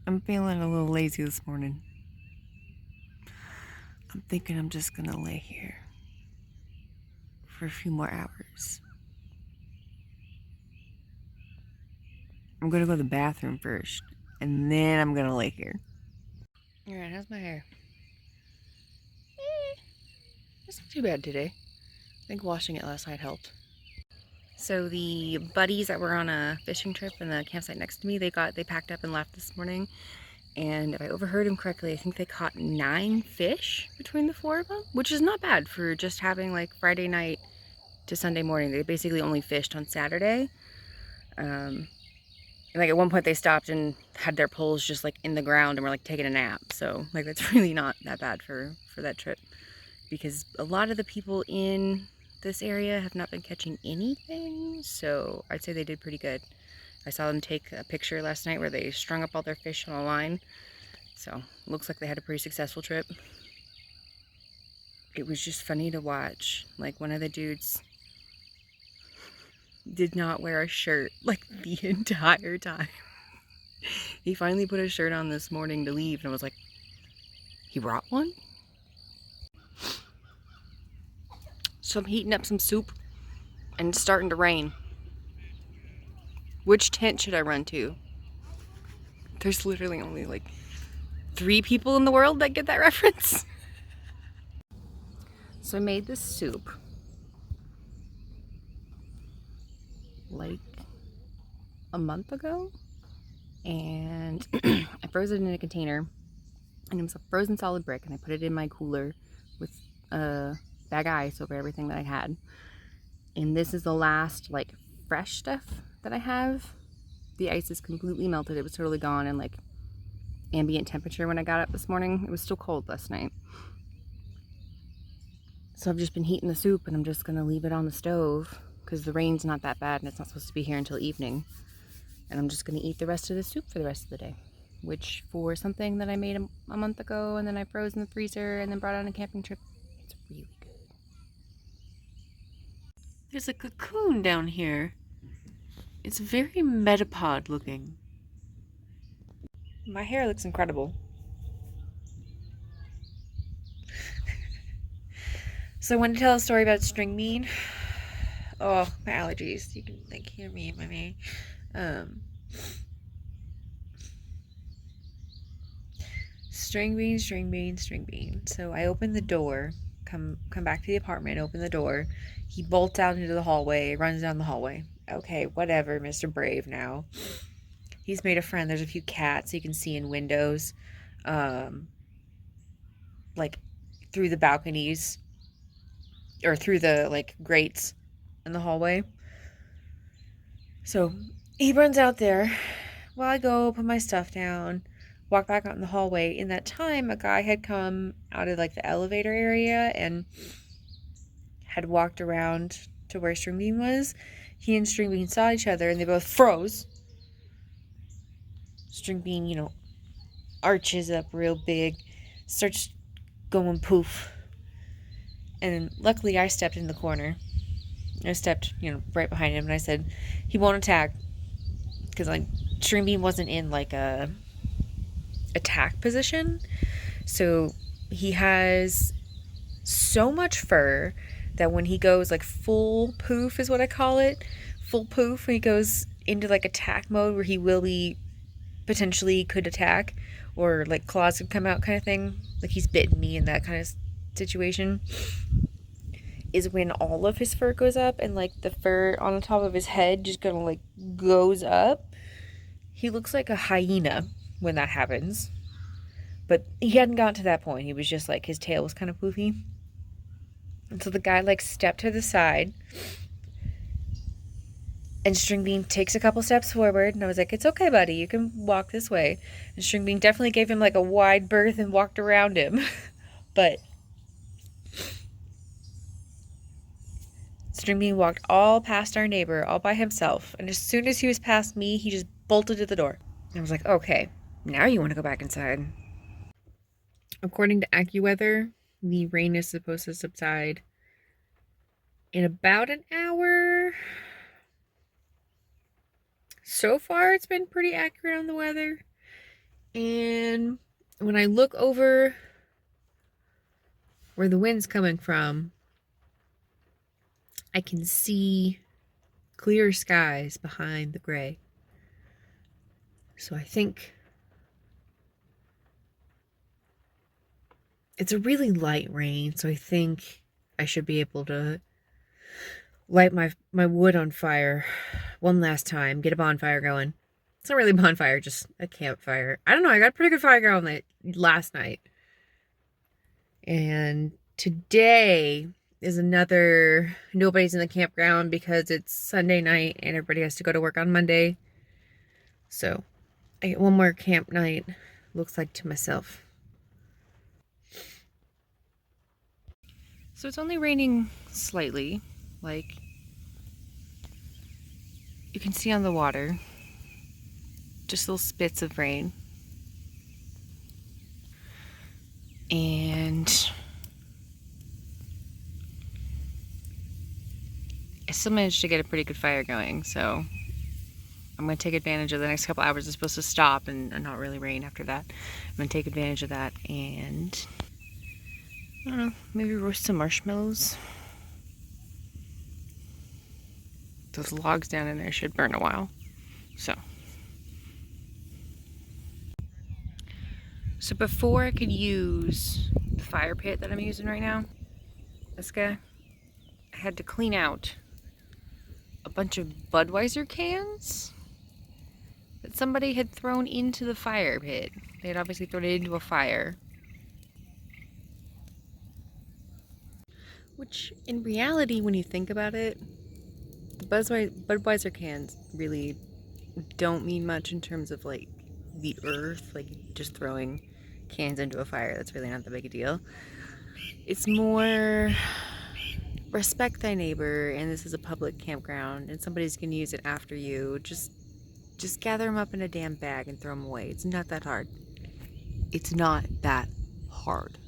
I'm feeling a little lazy this morning. I'm thinking I'm just gonna lay here for a few more hours. I'm gonna go to the bathroom first, and then I'm gonna lay here. Alright, how's my hair? It's not too bad today. I think washing it last night helped. So the buddies that were on a fishing trip in the campsite next to me, they packed up and left this morning. And if I overheard them correctly, I think they caught 9 fish between the 4 of them, which is not bad for just having like Friday night to Sunday morning. They basically only fished on Saturday. And like at one point they stopped and had their poles just like in the ground and were like taking a nap. So like that's really not that bad for that trip, because a lot of the people in this area have not been catching anything. So I'd say they did pretty good. I saw them take a picture last night where they strung up all their fish on a line. So looks like they had a pretty successful trip. It was just funny to watch. Like one of the dudes did not wear a shirt like the entire time. He finally put a shirt on this morning to leave and I was like, he brought one? So I'm heating up some soup and it's starting to rain. Which tent should I run to? There's literally only like 3 people in the world that get that reference. So I made this soup like a month ago, and I froze it in a container, and it was a frozen solid brick, and I put it in my cooler with a bag of ice over everything that I had. And this is the last like fresh stuff that I have. The ice is completely melted. It was totally gone, and like ambient temperature when I got up this morning. It was still cold last night. So I've just been heating the soup, and I'm just gonna leave it on the stove because the rain's not that bad and it's not supposed to be here until evening. And I'm just gonna eat the rest of the soup for the rest of the day, which for something that I made a month ago and then I froze in the freezer and then brought on a camping trip, it's really good. There's a cocoon down here. It's very metapod looking. My hair looks incredible. So I wanted to tell a story about string bean. Oh, my allergies. You can like hear me in my name. String bean, string bean, string bean. So I open the door, come back to the apartment, open the door. He bolts out into the hallway, runs down the hallway. Okay, whatever, Mr. Brave now. He's made a friend. There's a few cats you can see in windows, like through the balconies or through the like grates in the hallway. So he runs out there while I go put my stuff down, walk back out in the hallway. In that time, a guy had come out of like the elevator area and had walked around to where String Bean was. He and String Bean saw each other and they both froze. String Bean, you know, arches up real big, starts going poof. And luckily I stepped in the corner. I stepped, you know, right behind him and I said, he won't attack. Because like String Bean wasn't in like a attack position. So he has so much fur that when he goes like full poof is what I call it. Full poof, when he goes into like attack mode where he will be potentially could attack or like claws could come out kind of thing. Like he's bitten me in that kind of situation. Is when all of his fur goes up and like the fur on the top of his head just kind of like goes up. He looks like a hyena when that happens. But he hadn't gotten to that point. He was just like his tail was kind of poofy. And so the guy like stepped to the side and String Bean takes a couple steps forward and I was like, it's okay, buddy, you can walk this way. And String Bean definitely gave him like a wide berth and walked around him. But String Bean walked all past our neighbor all by himself. And as soon as he was past me, he just bolted to the door. And I was like, okay, now you want to go back inside. According to AccuWeather, the rain is supposed to subside in about an hour. So far, it's been pretty accurate on the weather. And when I look over where the wind's coming from, I can see clear skies behind the gray. So I think it's a really light rain, so I think I should be able to light my wood on fire one last time, get a bonfire going. It's not really a bonfire, just a campfire. I don't know, I got a pretty good fire going last night. And today is another nobody's in the campground because it's Sunday night and everybody has to go to work on Monday. So I get one more camp night, looks like, to myself. So it's only raining slightly, like you can see on the water, just little spits of rain. And I still managed to get a pretty good fire going, so I'm going to take advantage of the next couple hours. It's supposed to stop and not really rain after that. I'm going to take advantage of that and, I don't know, maybe roast some marshmallows. Those logs down in there should burn a while. So before I could use the fire pit that I'm using right now, this guy, I had to clean out a bunch of Budweiser cans that somebody had thrown into the fire pit. They had obviously thrown it into a fire. Which, in reality, when you think about it, the Budweiser cans really don't mean much in terms of, like, the earth, like just throwing cans into a fire. That's really not that big a deal. It's more respect thy neighbor, and this is a public campground, and somebody's gonna use it after you. Just gather them up in a damn bag and throw them away. It's not that hard. It's not that hard.